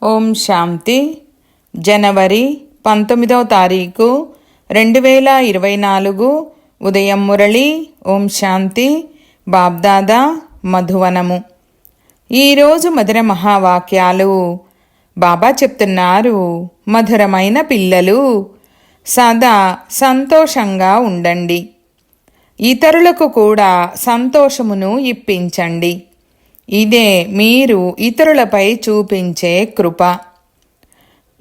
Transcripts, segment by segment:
ఓం శాంతి. జనవరి 19వ తారీఖు 2024 ఉదయం మురళి. ఓం శాంతి. బాబ్దాదా మధువనము. ఈరోజు మధుర మహావాక్యాలు. బాబా చెప్తున్నారు, మధురమైన పిల్లలు, సదా సంతోషంగా ఉండండి. ఇతరులకు కూడా సంతోషమును ఇప్పించండి. ఇదే మీరు ఇతరులపై చూపించే కృప.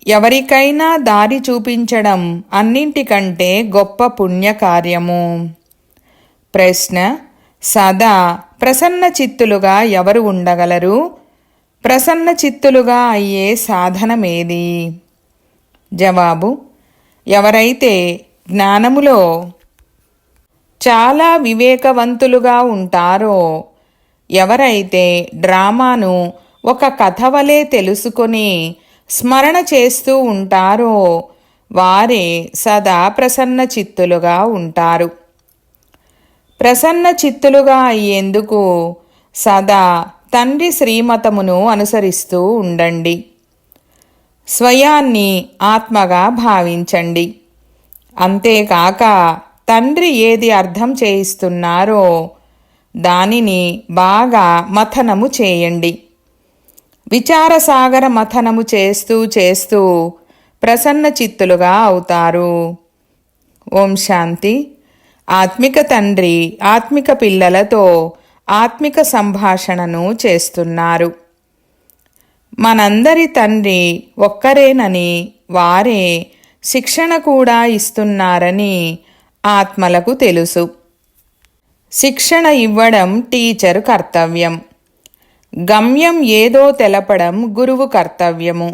ఎవరికైనా దారి చూపించడం అన్నింటికంటే గొప్ప పుణ్యకార్యము. ప్రశ్న: సదా ప్రసన్న చిత్తులుగా ఎవరు ఉండగలరు? ప్రసన్న చిత్తులుగా అయ్యే సాధనమేది? జవాబు: ఎవరైతే జ్ఞానములో చాలా వివేకవంతులుగా ఉంటారో, ఎవరైతే డ్రామాను ఒక కథ వలె తెలుసుకొని స్మరణ చేస్తూ ఉంటారో వారే సదా ప్రసన్న చిత్తులుగా ఉంటారు. ప్రసన్న చిత్తులుగా అయ్యేందుకు సదా తండ్రి శ్రీమతమును అనుసరిస్తూ ఉండండి. స్వయాన్ని ఆత్మగా భావించండి. అంతేకాక తండ్రి ఏది అర్థం చేయిస్తున్నారో దానిని బాగా మథనము చేయండి. విచారసాగర మథనము చేస్తూ చేస్తూ ప్రసన్న చిత్తులుగా అవుతారు. ఓం శాంతి. ఆత్మిక తండ్రి ఆత్మిక పిల్లలతో ఆత్మిక సంభాషణను చేస్తున్నారు. మనందరి తండ్రి ఒక్కరేనని, వారే శిక్షణ కూడా ఇస్తున్నారని ఆత్మలకు తెలుసు. శిక్షణ ఇవ్వడం టీచరు కర్తవ్యం. గమ్యం ఏదో తెలపడం గురువు కర్తవ్యము.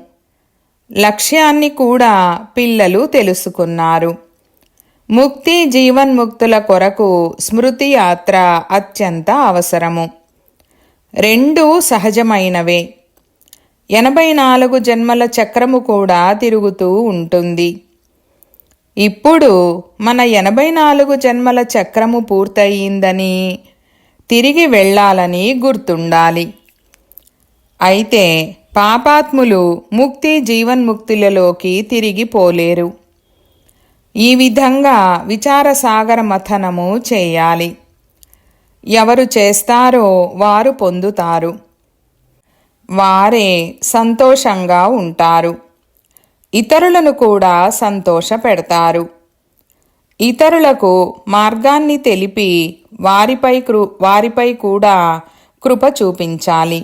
లక్ష్యాన్ని కూడా పిల్లలు తెలుసుకున్నారు. ముక్తి జీవన్ముక్తుల కొరకు స్మృతి యాత్ర అత్యంత అవసరము. రెండూ సహజమైనవే. 84 జన్మల చక్రము కూడా తిరుగుతూ ఉంటుంది. ఇప్పుడు మన 84 జన్మల చక్రము పూర్తయిందని, తిరిగి వెళ్ళాలని గుర్తుండాలి. అయితే పాపాత్ములు ముక్తి జీవన్ముక్తులలోకి తిరిగి పోలేరు. ఈ విధంగా విచారసాగర మథనము చేయాలి. ఎవరు చేస్తారో వారు పొందుతారు. వారే సంతోషంగా ఉంటారు. ఇతరులను కూడా సంతోష పెడతారు. ఇతరులకు మార్గాన్ని తెలిపి వారిపై కూడా కృప చూపించాలి.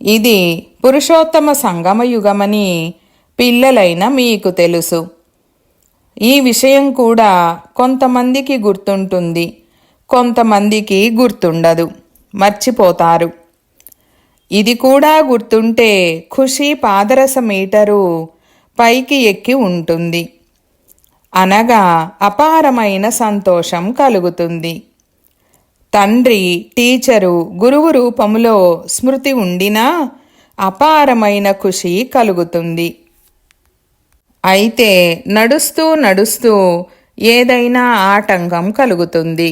ఇది పురుషోత్తమ సంగమయుగమని పిల్లలైన మీకు తెలుసు. ఈ విషయం కూడా కొంతమందికి గుర్తుంటుంది, కొంతమందికి గుర్తుండదు, మర్చిపోతారు. ఇది కూడా గుర్తుంటే ఖుషీ పాదరస మీటరు పైకి ఎక్కి ఉంటుంది. అనగా అపారమైన సంతోషం కలుగుతుంది. తండ్రి టీచరు గురువు రూపములో స్మృతి ఉండినా అపారమైన ఖుషి కలుగుతుంది. అయితే నడుస్తూ నడుస్తూ ఏదైనా ఆటంకం కలుగుతుంది.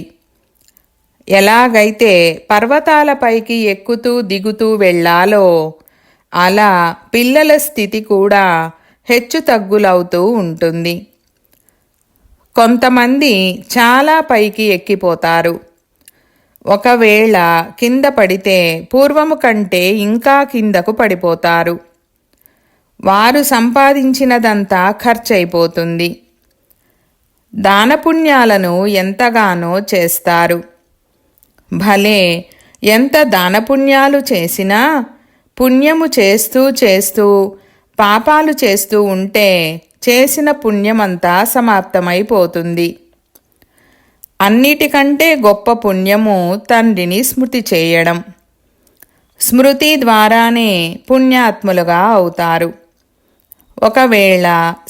ఎలాగైతే పర్వతాలపైకి ఎక్కుతూ దిగుతూ వెళ్ళాలో అలా పిల్లల స్థితి కూడా హెచ్చుతగ్గులవుతూ ఉంటుంది. కొంతమంది చాలా పైకి ఎక్కిపోతారు. ఒకవేళ కింద పడితే పూర్వము కంటే ఇంకా కిందకు పడిపోతారు. వారు సంపాదించినదంతా ఖర్చయిపోతుంది. దానపుణ్యాలను ఎంతగానో చేస్తారు. భలే, ఎంత దానపుణ్యాలు చేసినా పుణ్యము చేస్తూ చేస్తూ పాపాలు చేస్తూ ఉంటే చేసిన పుణ్యమంతా సమాప్తమైపోతుంది. అన్నిటికంటే గొప్ప పుణ్యము తండ్రిని స్మృతి చేయడం. స్మృతి ద్వారానే పుణ్యాత్ములుగా అవుతారు. ఒకవేళ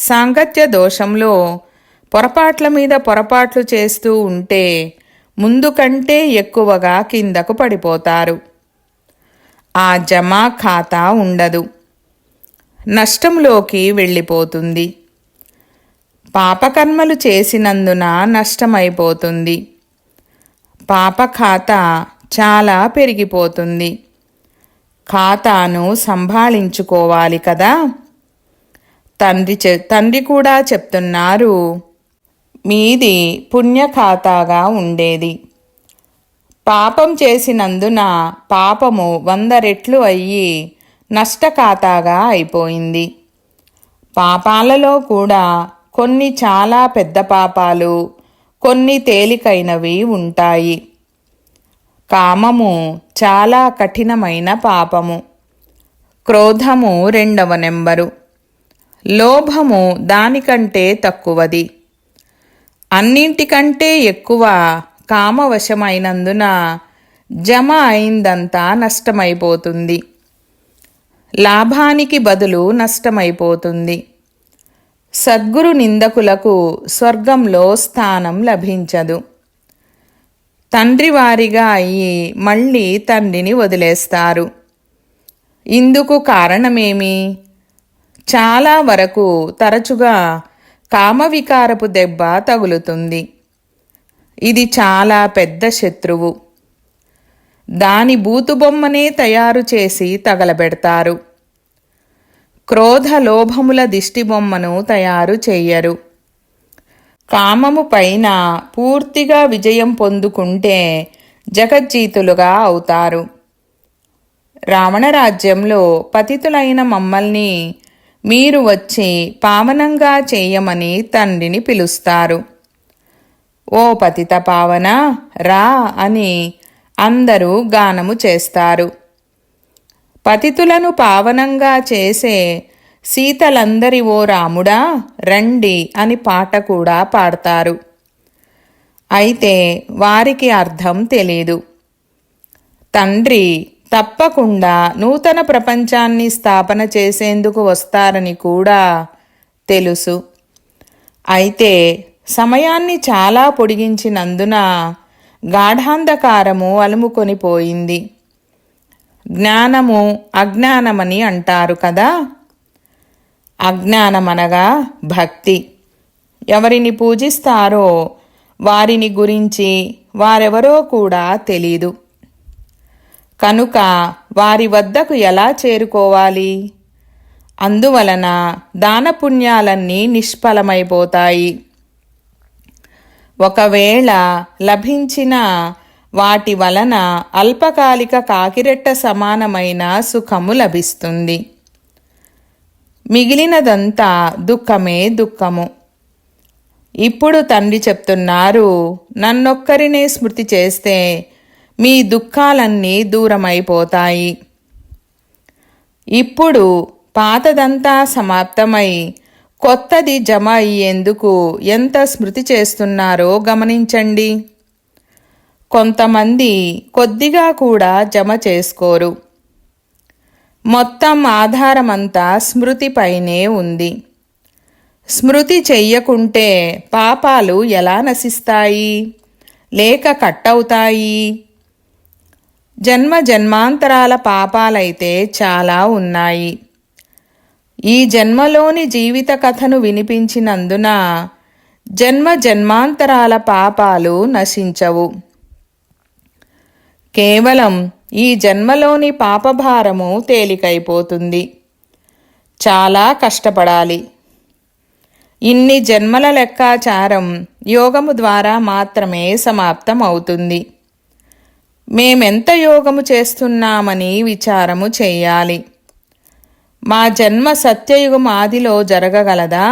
సాంగత్య దోషంలో పొరపాట్ల మీద పొరపాట్లు చేస్తూ ఉంటే ముందు కంటే ఎక్కువగా కిందకు పడిపోతారు. ఆ జమా ఖాతా ఉండదు, నష్టంలోకి వెళ్ళిపోతుంది. పాపకర్మలు చేసినందున నష్టమైపోతుంది. పాప ఖాతా చాలా పెరిగిపోతుంది. ఖాతాను సంభాళించుకోవాలి కదా. తండ్రి కూడా చెప్తున్నారు, మీది పుణ్య ఖాతాగా ఉండేది. పాపం చేసినందున పాపము 100 రెట్లు అయ్యి నష్ట ఖాతాగా అయిపోయింది. పాపాలలో కూడా కొన్ని చాలా పెద్ద పాపాలు, కొన్ని తేలికైనవి ఉంటాయి. కామము చాలా కఠినమైన పాపము. క్రోధము 2వ నెంబరు. లోభము దానికంటే తక్కువది. అన్నింటికంటే ఎక్కువ కామవశమైనందున జమ అయిందంతా నష్టమైపోతుంది. లాభానికి బదులు నష్టమైపోతుంది. సద్గురు నిందకులకు స్వర్గంలో స్థానం లభించదు. తండ్రి వారిగా అయ్యి మళ్ళీ తండ్రిని వదిలేస్తారు. ఇందుకు కారణమేమి? చాలా వరకు తరచుగా కామవికారపు దెబ్బ తగులుతుంది. ఇది చాలా పెద్ద శత్రువు. దాని బూతుబొమ్మనే తయారు చేసి తగలబెడతారు. క్రోధ లోభముల దిష్టిబొమ్మను తయారు చెయ్యరు. కామము పైన పూర్తిగా విజయం పొందుకుంటే జగజ్జీతులుగా అవుతారు. రావణరాజ్యంలో పతితులైన మమ్మల్ని మీరు వచ్చి పావనంగా చేయమని తండ్రిని పిలుస్తారు. ఓ పతిత పావన రా అని అందరూ గానము చేస్తారు. పతితులను పావనంగా చేసే సీతలందరి ఓ రాముడా రండి అని పాట కూడా పాడతారు. అయితే వారికి అర్థం తెలీదు. తండ్రి తప్పకుండా నూతన ప్రపంచాన్ని స్థాపన చేసేందుకు వస్తారని కూడా తెలుసు. అయితే సమయాన్ని చాలా పొడిగించినందున గాఢాంధకారము అలుముకొని పోయింది. జ్ఞానము అజ్ఞానమని అంటారు కదా. అజ్ఞానమనగా భక్తి. ఎవరిని పూజిస్తారో వారిని గురించి వారెవరో కూడా తెలీదు. కనుక వారి వద్దకు ఎలా చేరుకోవాలి? అందువలన దానపుణ్యాలన్నీ నిష్ఫలమైపోతాయి. ఒకవేళ లభించిన వాటి వలన అల్పకాలిక కాకిరెట్ట సమానమైన సుఖము లభిస్తుంది. మిగిలినదంతా దుఃఖమే దుఃఖము. ఇప్పుడు తండ్రి చెప్తున్నారు, నన్నొక్కరినే స్మృతి చేస్తే మీ దుఃఖాలన్నీ దూరమైపోతాయి. ఇప్పుడు పాతదంతా సమాప్తమై కొత్తది జమ అయ్యేందుకు ఎంత స్మృతి చేస్తున్నారో గమనించండి. కొంతమంది కొద్దిగా కూడా జమ చేసుకోరు. మొత్తం ఆధారమంతా స్మృతిపైనే ఉంది. స్మృతి చెయ్యకుంటే పాపాలు ఎలా నశిస్తాయి లేక కట్టవుతాయి? జన్మ జన్మాంతరాల పాపాలైతే చాలా ఉన్నాయి. ఈ జన్మలోని జీవిత కథను వినిపించినందున జన్మ జన్మాంతరాల పాపాలు నశించవు. కేవలం ఈ జన్మలోని పాపభారము తేలికైపోతుంది. చాలా కష్టపడాలి. ఇన్ని జన్మల లెక్కాచారం యోగము ద్వారా మాత్రమే సమాప్తం అవుతుంది. మేమెంత యోగము చేస్తున్నామని విచారము చెయ్యాలి. మా జన్మ సత్యయుగం ఆదిలో జరగగలదా?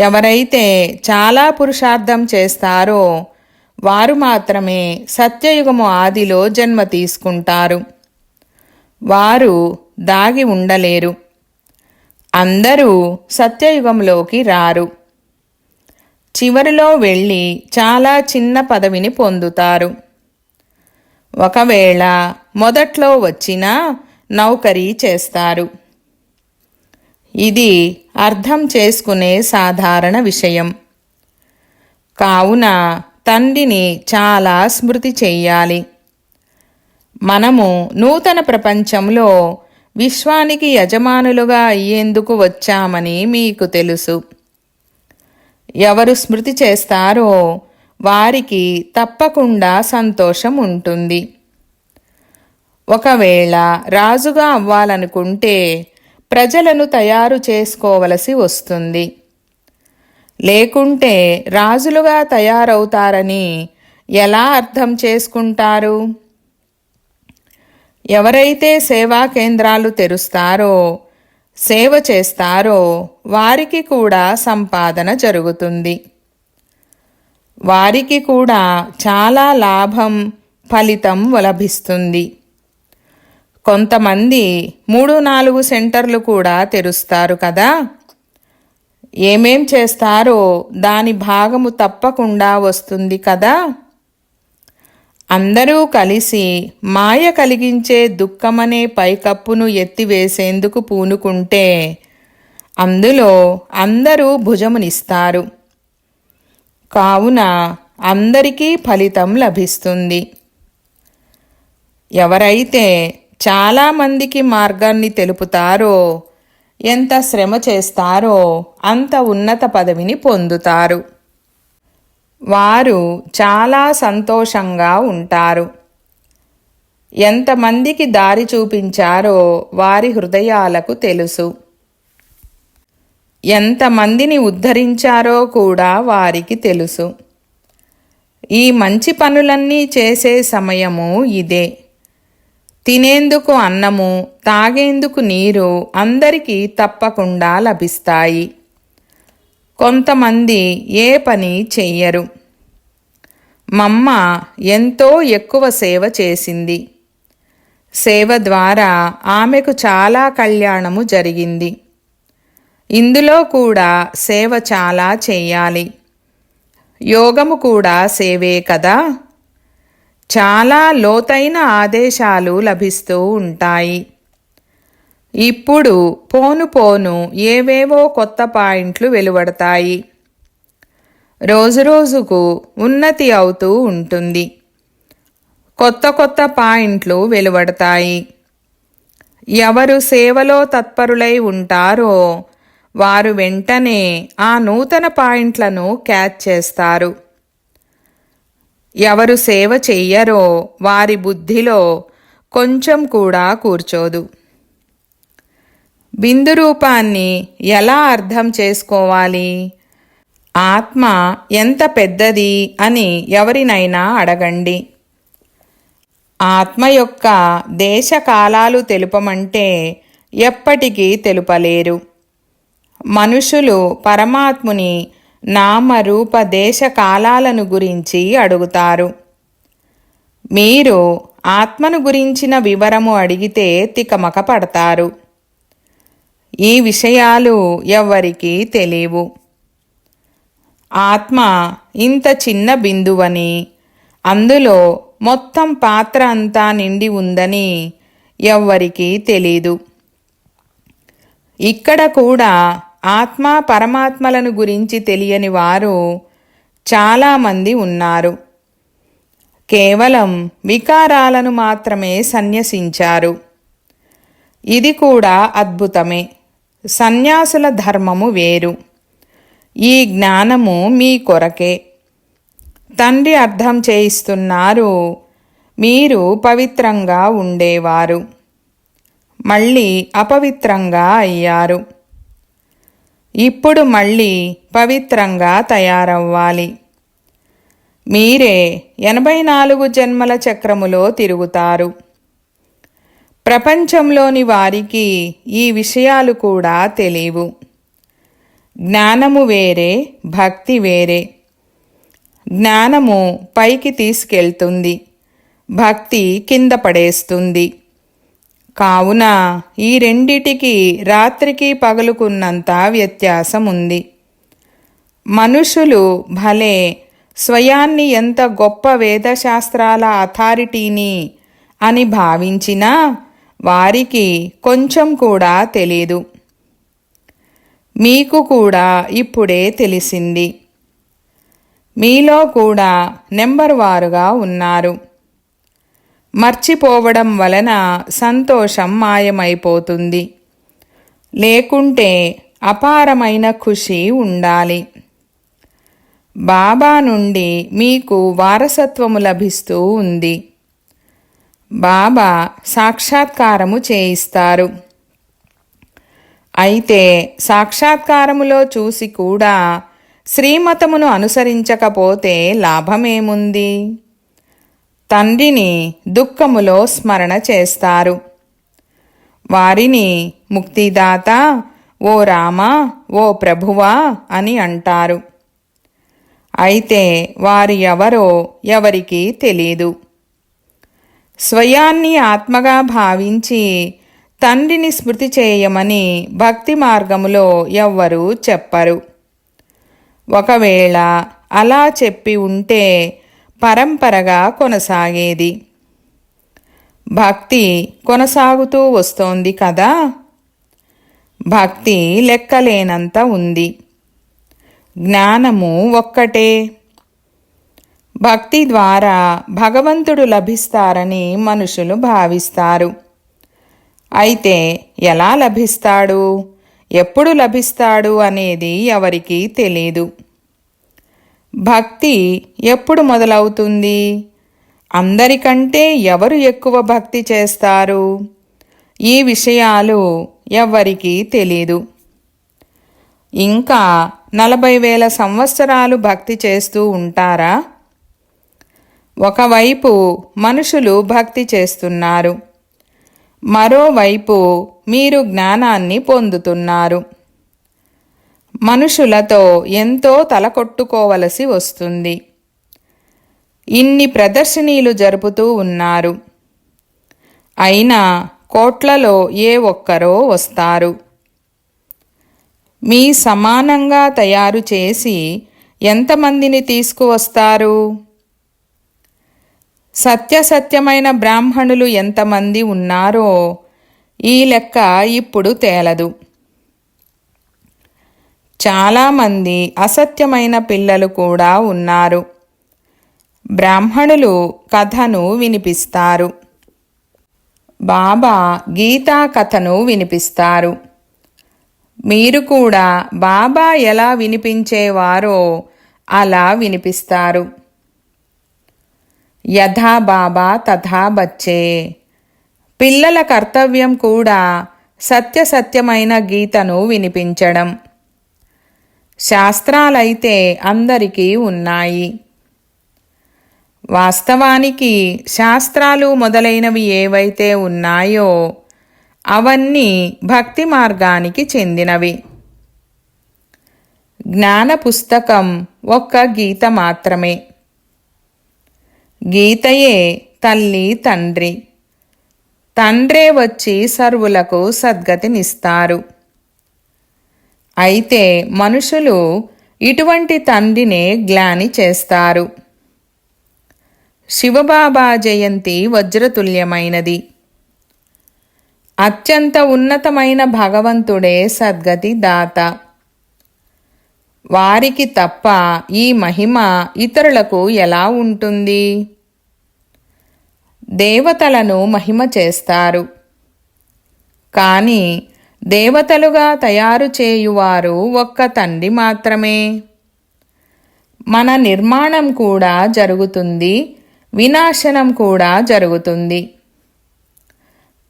ఎవరైతే చాలా పురుషార్థం చేస్తారో వారు మాత్రమే సత్యయుగము ఆదిలో జన్మ తీసుకుంటారు. వారు దాగి ఉండలేరు. అందరూ సత్యయుగంలోకి రారు. చివరిలో వెళ్ళి చాలా చిన్న పదవిని పొందుతారు. ఒకవేళ మొదట్లో వచ్చినా నౌకరీ చేస్తారు. ఇది అర్థం చేసుకునే సాధారణ విషయం. కావున తండ్రిని చాలా స్మృతి చెయ్యాలి. మనము నూతన ప్రపంచంలో విశ్వానికి యజమానులుగా అయ్యేందుకు వచ్చామని మీకు తెలుసు. ఎవరు స్మృతి చేస్తారో వారికి తప్పకుండా సంతోషం ఉంటుంది. ఒకవేళ రాజుగా అవ్వాలనుకుంటే ప్రజలను తయారు చేసుకోవలసి వస్తుంది. లేకుంటే రాజులుగా తయారవుతారని ఎలా అర్థం చేసుకుంటారు? ఎవరైతే సేవా కేంద్రాలు తెరుస్తారో, సేవ చేస్తారో వారికి కూడా సంపాదన జరుగుతుంది. వారికి కూడా చాలా లాభం, ఫలితం లభిస్తుంది. కొంతమంది 3-4 సెంటర్లు కూడా తెరుస్తారు కదా. ఏమేం చేస్తారో దాని భాగము తప్పకుండా వస్తుంది కదా. అందరూ కలిసి మాయ కలిగించే దుఃఖమనే పైకప్పును ఎత్తివేసేందుకు పూనుకుంటే అందులో అందరూ భుజమునిస్తారు. కావున అందరికీ ఫలితం లభిస్తుంది. ఎవరైతే చాలామందికి మార్గాన్ని తెలుపుతారో, ఎంత శ్రమ చేస్తారో అంత ఉన్నత పదవిని పొందుతారు. వారు చాలా సంతోషంగా ఉంటారు. ఎంతమందికి దారి చూపించారో వారి హృదయాలకు తెలుసు. ఎంతమందిని ఉద్ధరించారో కూడా వారికి తెలుసు. ఈ మంచి పనులన్నీ చేసే సమయము ఇదే. తినేందుకు అన్నము, తాగేందుకు నీరు అందరికీ తప్పకుండా లభిస్తాయి. కొంతమంది ఏ పని చెయ్యరు. మమ్మ ఎంతో ఎక్కువ సేవ చేసింది. సేవ ద్వారా ఆమెకు చాలా కళ్యాణము జరిగింది. ఇందులో కూడా సేవ చాలా చెయ్యాలి. యోగము కూడా సేవే కదా. చాలా లోతైన ఆదేశాలు లభిస్తూ ఉంటాయి. ఇప్పుడు పోను పోను ఏవేవో కొత్త పాయింట్లు వెలువడతాయి. రోజురోజుకు ఉన్నతి అవుతూ ఉంటుంది. కొత్త కొత్త పాయింట్లు వెలువడతాయి. ఎవరు సేవలో తత్పరులై ఉంటారో వారు వెంటనే ఆ నూతన పాయింట్లను క్యాచ్ చేస్తారు. ఎవరు సేవ చెయ్యరో వారి బుద్ధిలో కొంచెం కూడా కూర్చోదు. బిందు రూపాన్ని ఎలా అర్థం చేసుకోవాలి? ఆత్మ ఎంత పెద్దది అని ఎవరినైనా అడగండి. ఆత్మ యొక్క దేశకాలాలు తెలుపమంటే ఎప్పటికీ తెలుపలేరు. మనుషులు పరమాత్ముని నామరూప దేశకాలాలను గురించి అడుగుతారు. మీరు ఆత్మను గురించిన వివరము అడిగితే తికమక పడతారు. ఈ విషయాలు ఎవ్వరికీ తెలియవు. ఆత్మ ఇంత చిన్న బిందువని, అందులో మొత్తం పాత్ర అంతా నిండి ఉందని ఎవ్వరికీ తెలీదు. ఇక్కడ కూడా ఆత్మ పరమాత్మలను గురించి తెలియని వారు చాలామంది ఉన్నారు. కేవలం వికారాలను మాత్రమే సన్యసించారు. ఇది కూడా అద్భుతమే. సన్యాసుల ధర్మము వేరు. ఈ జ్ఞానము మీ కొరకే. తండ్రి అర్థం చేయిస్తున్నారు. మీరు పవిత్రంగా ఉండేవారు, మళ్ళీ అపవిత్రంగా అయ్యారు. ఇప్పుడు మళ్ళీ పవిత్రంగా తయారవ్వాలి. మీరే 84 జన్మల చక్రములో తిరుగుతారు. ప్రపంచంలోని వారికి ఈ విషయాలు కూడా తెలియవు. జ్ఞానము వేరే, భక్తి వేరే. జ్ఞానము పైకి తీసుకెళ్తుంది, భక్తి కింద పడేస్తుంది. కావున ఈ రెండిటికి రాత్రికి పగలుకున్నంత వ్యత్యాసం ఉంది. మనుషులు భలే స్వయాన్ని ఎంత గొప్ప వేదశాస్త్రాల అథారిటీని అని భావించినా వారికి కొంచెం కూడా తెలీదు. మీకు కూడా ఇప్పుడే తెలిసింది. మీలో కూడా నెంబర్ వారుగా ఉన్నారు. మర్చిపోవడం వలన సంతోషం మాయమైపోతుంది. లేకుంటే అపారమైన ఖుషి ఉండాలి. బాబా నుండి మీకు వారసత్వము లభిస్తూ ఉంది. బాబా సాక్షాత్కారము చేయిస్తారు. అయితే సాక్షాత్కారములో చూసి కూడా శ్రీమతమును అనుసరించకపోతే లాభమేముంది? తండ్రిని దుఃఖములో స్మరణ చేస్తారు. వారిని ముక్తిదాత, ఓ రామా, ఓ ప్రభువా అని అంటారు. అయితే వారు ఎవరో ఎవరికీ తెలీదు. స్వయాన్ని ఆత్మగా భావించి తండ్రిని స్మృతి చేయమని భక్తి మార్గములో ఎవ్వరూ చెప్పరు. ఒకవేళ అలా చెప్పి ఉంటే పరంపరగా కొనసాగేది. భక్తి కొనసాగుతూ వస్తోంది కదా. భక్తి లెక్కలేనంత ఉంది. జ్ఞానము ఒక్కటే. భక్తి ద్వారా భగవంతుడు లభిస్తారని మనుషులు భావిస్తారు. అయితే ఎలా లభిస్తాడు, ఎప్పుడు లభిస్తాడు అనేది ఎవరికీ తెలీదు. భక్తి ఎప్పుడు మొదలవుతుంది? అందరికంటే ఎవరు ఎక్కువ భక్తి చేస్తారు? ఈ విషయాలు ఎవ్వరికీ తెలీదు. ఇంకా 40,000 సంవత్సరాలు భక్తి చేస్తూ ఉంటారా? ఒకవైపు మనుషులు భక్తి చేస్తున్నారు, మరోవైపు మీరు జ్ఞానాన్ని పొందుతున్నారు. మనుషులతో ఎంతో తలకొట్టుకోవలసి వస్తుంది. ఇన్ని ప్రదర్శనీలు జరుపుతూ ఉన్నారు. అయినా కోట్లలో ఏ ఒక్కరో వస్తారు. మీ సమానంగా తయారు చేసి ఎంతమందిని తీసుకువస్తారు? సత్యసత్యమైన బ్రాహ్మణులు ఎంతమంది ఉన్నారో ఈ లెక్క ఇప్పుడు తేలదు. చాలామంది అసత్యమైన పిల్లలు కూడా ఉన్నారు. బ్రాహ్మణులు కథను వినిపిస్తారు. బాబా గీతా కథను వినిపిస్తారు. మీరు కూడా బాబా ఎలా వినిపించేవారో అలా వినిపిస్తారు. యథా బాబా తథా బచ్చే. పిల్లల కర్తవ్యం కూడా సత్యసత్యమైన గీతను వినిపించడం. శాస్త్రాలైతే అందరికీ ఉన్నాయి. వాస్తవానికి శాస్త్రాలు మొదలైనవి ఏవైతే ఉన్నాయో అవన్నీ భక్తి మార్గానికి చెందినవి. జ్ఞాన పుస్తకం ఒక్క గీత మాత్రమే. గీతయే తల్లి తండ్రి. తండ్రే వచ్చి సర్వులకు సద్గతినిస్తారు. అయితే మనుషులు ఇటువంటి తండ్రినే గ్లాని చేస్తారు. శివబాబా జయంతి వజ్రతుల్యమైనది. అత్యంత ఉన్నతమైన భగవంతుడే సద్గతి దాత. వారికి తప్ప ఈ మహిమ ఇతరులకు ఎలా ఉంటుంది? దేవతలను మహిమ చేస్తారు, కానీ దేవతలుగా తయారు చేయువారు ఒక్క తండ్రి మాత్రమే. మన నిర్మాణం కూడా జరుగుతుంది, వినాశనం కూడా జరుగుతుంది.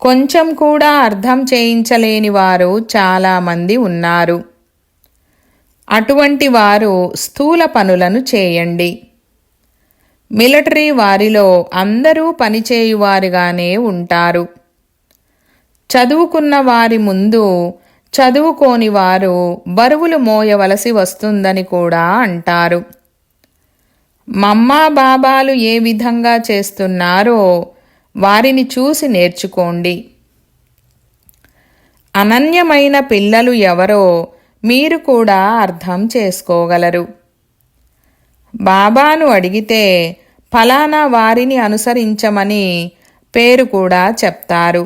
కొంచెం కూడా అర్థం చేయించలేని వారు చాలామంది ఉన్నారు. అటువంటి వారు స్థూల పనులను చేయండి. మిలిటరీ వారిలో అందరూ పనిచేయువారుగానే ఉంటారు. చదువుకున్న వారి ముందు చదువుకోని వారు బరువులు మోయవలసి వస్తుందని కూడా అంటారు. మమ్మా బాబాలు ఏ విధంగా చేస్తున్నారో వారిని చూసి నేర్చుకోండి. అనన్యమైన పిల్లలు ఎవరో మీరు కూడా అర్థం చేసుకోగలరు. బాబాను అడిగితే ఫలానా వారిని అనుసరించమని పేరు కూడా చెప్తారు.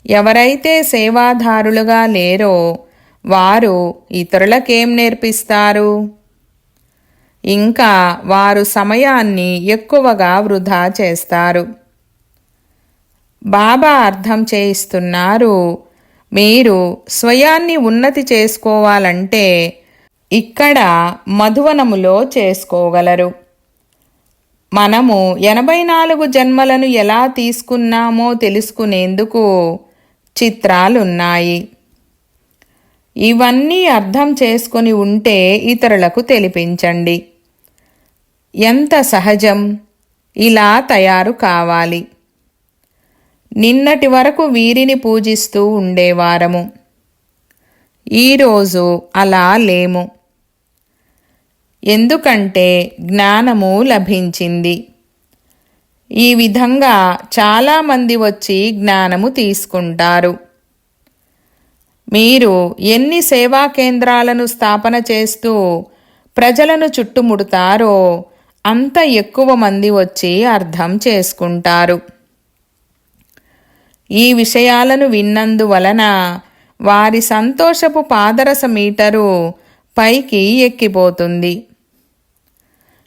ఎవరైతే సేవాదారులుగా లేరో వారు ఇతరులకేం నేర్పిస్తారు? ఇంకా వారు సమయాన్ని ఎక్కువగా వృధా చేస్తారు. బాబా అర్థం చేయిస్తున్నారు, మీరు స్వయాన్ని ఉన్నతి చేసుకోవాలంటే ఇక్కడ మధువనములో చేసుకోగలరు. మనము 84 జన్మలను ఎలా తీసుకున్నామో తెలుసుకునేందుకు చిత్రాలున్నాయి. ఇవన్నీ అర్థం చేసుకొని ఉంటే ఇతరులకు తెలిపించండి. ఎంత సహజం, ఇలా తయారు కావాలి. నిన్నటి వరకు వీరిని పూజిస్తూ ఉండేవారము. ఈరోజు అలా లేము. ఎందుకంటే జ్ఞానము లభించింది. ఈ విధంగా చాలామంది వచ్చి జ్ఞానము తీసుకుంటారు. మీరు ఎన్ని సేవా కేంద్రాలను స్థాపన చేస్తూ ప్రజలను చుట్టుముడతారో అంత ఎక్కువ మంది వచ్చి అర్థం చేసుకుంటారు. ఈ విషయాలను విన్నందువలన వారి సంతోషపు పాదరస మీటరు పైకి ఎక్కిపోతుంది.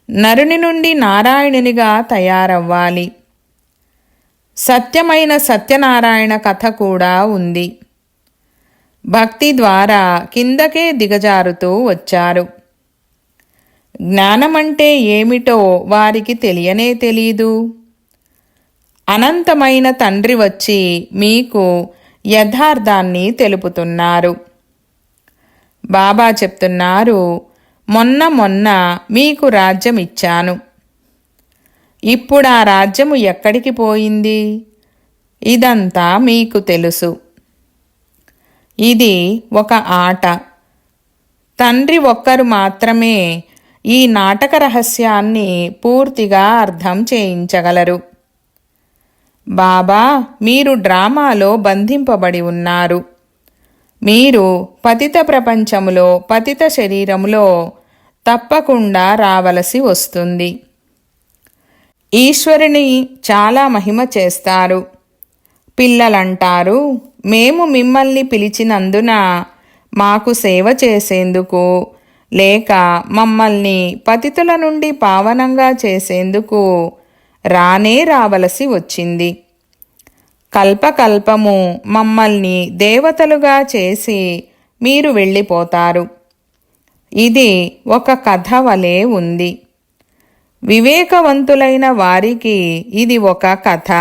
నరుని నుండి నారాయణునిగా తయారవ్వాలి. సత్యమైన సత్యనారాయణ కథ కూడా ఉంది. భక్తి ద్వారా కిందకే దిగజారుతూ వచ్చారు. జ్ఞానమంటే ఏమిటో వారికి తెలియనే తెలీదు. అనంతమైన తండ్రి వచ్చి మీకు యథార్థాన్ని తెలుపుతున్నారు. బాబా చెప్తున్నారు, మొన్న మీకు రాజ్యం ఇచ్చాను. ఇప్పుడు ఆ రాజ్యము ఎక్కడికి పోయింది? ఇదంతా మీకు తెలుసు. ఇది ఒక ఆట. తండ్రి ఒక్కరు మాత్రమే ఈ నాటక రహస్యాన్ని పూర్తిగా అర్థం చేయించగలరు. బాబా, మీరు డ్రామాలో బంధింపబడి ఉన్నారు. మీరు పతిత ప్రపంచములో పతిత శరీరములో తప్పకుండా రావలసి వస్తుంది. ఈశ్వరుని చాలా మహిమ చేస్తారు. పిల్లలంటారు, మేము మిమ్మల్ని పిలిచినందున మాకు సేవ చేసేందుకు లేక మమ్మల్ని పతితుల నుండి పావనంగా చేసేందుకు రానే రావలసి వచ్చింది. కల్పకల్పము మమ్మల్ని దేవతలుగా చేసి మీరు వెళ్ళిపోతారు. ఇది ఒక కథ వలె ఉంది. వివేకవంతులైన వారికి ఇది ఒక కథ.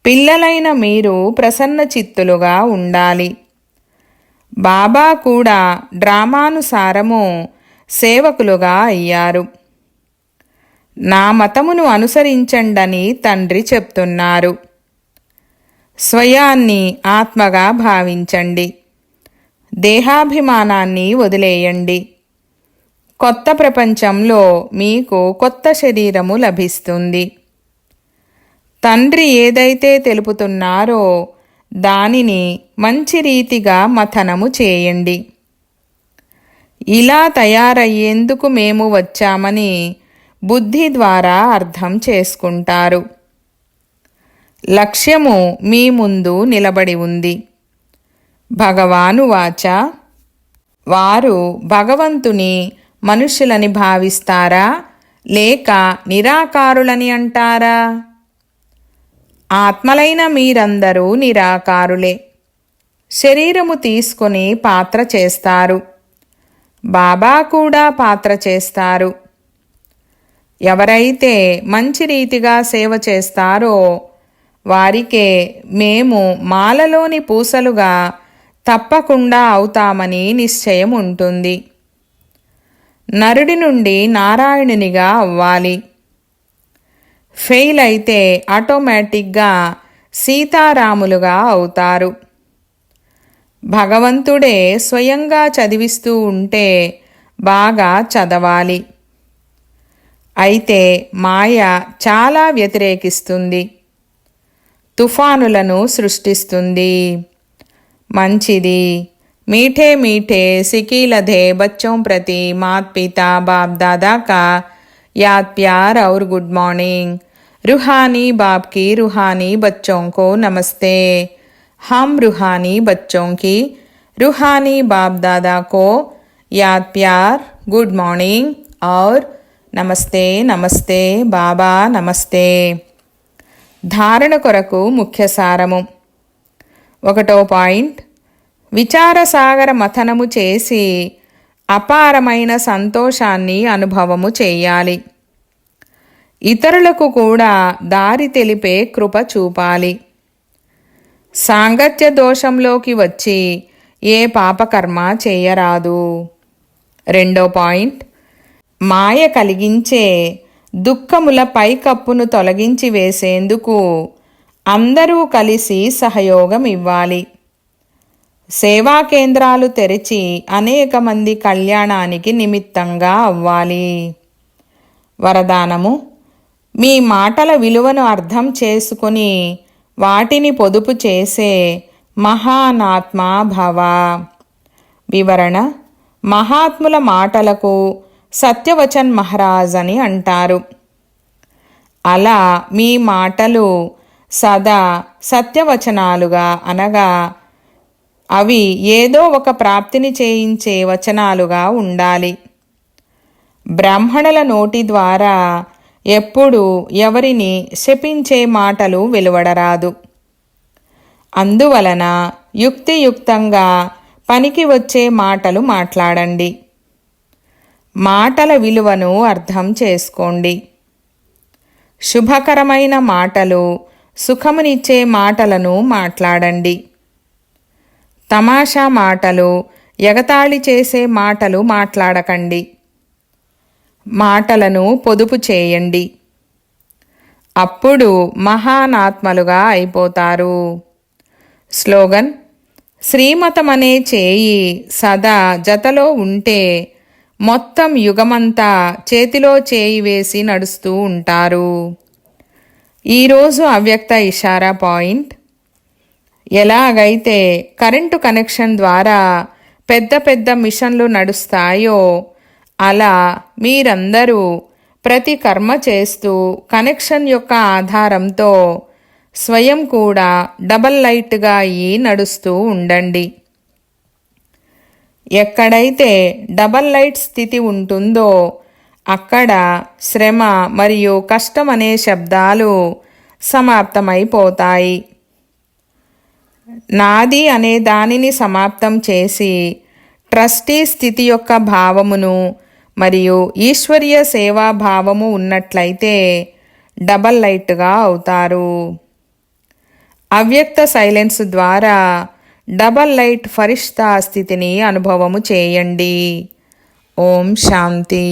పిల్లలైన మీరు ప్రసన్న చిత్తులుగా ఉండాలి. బాబా కూడా డ్రామానుసారము సేవకులుగా అయ్యారు. నా మతమును అనుసరించండని తండ్రి చెప్తున్నారు. స్వయాన్ని ఆత్మగా భావించండి. దేహాభిమానాన్ని వదిలేయండి. కొత్త ప్రపంచంలో మీకు కొత్త శరీరము లభిస్తుంది. తండ్రి ఏదైతే తెలుపుతున్నారో దానిని మంచి రీతిగా మథనము చేయండి. ఇలా తయారయ్యేందుకు మేము వచ్చామని బుద్ధి ద్వారా అర్థం చేసుకుంటారు. లక్ష్యము మీ ముందు నిలబడి ఉంది. భగవాను వాచ, వారు భగవంతుని మనుష్యులని భావిస్తారా లేక నిరాకారులని అంటారా? ఆత్మలైన మీరందరూ నిరాకారులే. శరీరము తీసుకొని పాత్ర చేస్తారు. బాబా కూడా పాత్ర చేస్తారు. ఎవరైతే మంచి రీతిగా సేవ చేస్తారో వారికే మేము మాలలోని పూసలుగా తప్పకుండా అవుతామని నిశ్చయం ఉంటుంది. నరుడి నుండి నారాయణునిగా అవ్వాలి. ఫెయిల్ అయితే ఆటోమేటిక్గా సీతారాములుగా అవుతారు. భగవంతుడే స్వయంగా చదివిస్తూ ఉంటే బాగా చదవాలి. అయితే మాయ చాలా వ్యతిరేకిస్తుంది. తుఫానులను సృష్టిస్తుంది. మంచిది. मीठे मीठे सिकीलधे बच्चों प्रति मात पिता बाप दादा का याद प्यार और गुड मॉर्निंग. रूहानी बाप की रूहानी बच्चों को नमस्ते. हम रूहानी बच्चों की रूहानी बाप दादा को याद प्यार गुड मॉर्निंग और నమస్తే నమస్తే బాబా నమస్తే. ధారణ కొరకు ముఖ్య సారము. 1వ పాయింట్, విచారసాగర మథనము చేసి అపారమైన సంతోషాన్ని అనుభవము చేయాలి. ఇతరులకు కూడా దారి తెలిపే కృప చూపాలి. సాంగత్య దోషంలోకి వచ్చి ఏ పాపకర్మ చేయరాదు. 2వ పాయింట్, మాయ కలిగించే దుఃఖముల పైకప్పును తొలగించి వేసేందుకు అందరూ కలిసి సహయోగం ఇవ్వాలి. సేవా కేంద్రాలు తెరిచి అనేక మంది కళ్యాణానికి నిమిత్తంగా అవ్వాలి. వరదానము: మీ మాటల విలువను అర్థం చేసుకుని వాటిని పొదుపు చేసే మహానాత్మా భవ. వివరణ: మహాత్ముల మాటలకు సత్యవచన్ మహారాజ్ అని అంటారు. అలా మీ మాటలు సదా సత్యవచనాలుగా, అనగా అవి ఏదో ఒక ప్రాప్తిని చేయించే వచనాలుగా ఉండాలి. బ్రాహ్మణుల నోటి ద్వారా ఎప్పుడూ ఎవరిని శపించే మాటలు వెలువడరాదు. అందువలన యుక్తియుక్తంగా పనికి వచ్చే మాటలు మాట్లాడండి. మాటల విలువను అర్థం చేసుకోండి. శుభకరమైన మాటలు, సుఖమునిచ్చే మాటలను మాట్లాడండి. తమాషా మాటలు, ఎగతాళి చేసే మాటలు మాట్లాడకండి. మాటలను పొదుపు చేయండి. అప్పుడు మహానాత్మలుగా అయిపోతారు. స్లోగన్: శ్రీమతమనే చేయి సదా జతలో ఉంటే మొత్తం యుగమంతా చేతిలో చేయి వేసి నడుస్తూ ఉంటారు. ఈరోజు అవ్యక్త ఇషారా పాయింట్: ఎలాగైతే కరెంటు కనెక్షన్ ద్వారా పెద్ద పెద్ద మిషన్లు నడుస్తాయో అలా మీరందరూ ప్రతి కర్మ చేస్తూ కనెక్షన్ యొక్క ఆధారంతో స్వయం కూడా డబల్ లైట్గా అయ్యి నడుస్తూ ఉండండి. ఎక్కడైతే డబల్ లైట్ స్థితి ఉంటుందో అక్కడ శ్రమ మరియు కష్టం అనే శబ్దాలు సమాప్తమైపోతాయి. నాది అనే దానిని సమాప్తం చేసి ట్రస్టీ స్థితి యొక్క భావమును మరియు ఈశ్వర్య సేవా భావము ఉన్నట్లయితే డబల్ లైట్గా అవుతారు. అవ్యక్త సైలెన్స్ ద్వారా డబల్ లైట్ ఫరిష్తా స్థితిని అనుభవము చేయండి. ఓం శాంతి.